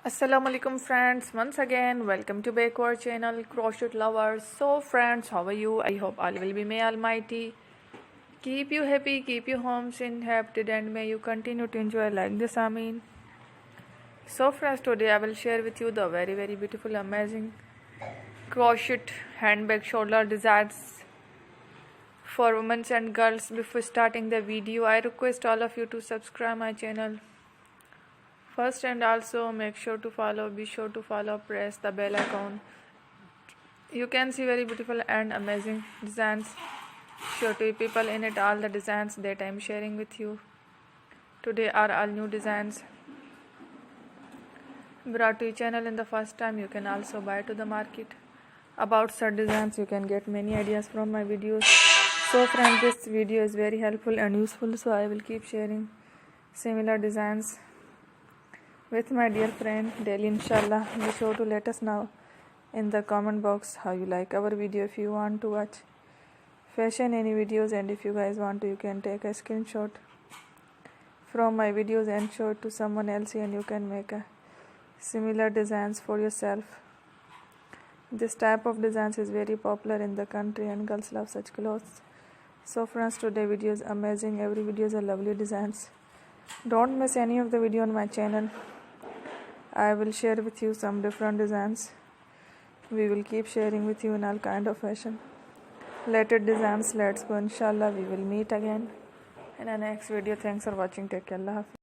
Assalamualaikum friends, once again welcome to back our channel Crochet Lovers. So friends, how are you? I hope all will be may almighty keep you happy, keep you homes inhabited, and may you continue to enjoy like this. Amin. So friends, today I will share with you the very beautiful amazing crochet handbag shoulder designs for women and girls. Before starting the video, I request all of you to subscribe my channel first, and also be sure to follow, press the bell icon. You can see very beautiful and amazing designs, sure to people in it. All the designs that I am sharing with you today are all new designs brought to your channel in the first time. You can also buy to the market about such designs. You can get many ideas from my videos. So friends, this video is very helpful and useful, so I will keep sharing similar designs with my dear friend daily, inshallah. Be sure to let us know in the comment box how you like our video. If you want to watch fashion any videos, and if you guys want to, you can take a screenshot from my videos and show it to someone else, and you can make a similar designs for yourself. This type of designs is very popular in the country and girls love such clothes. So friends, today video is amazing. Every video is a lovely designs. Don't miss any of the video on my channel. I will share with you some different designs. We will keep sharing with you in all kind of fashion related designs. Let's go, inshallah. We will meet again in the next video. Thanks for watching. Take care. Allah Hafiz.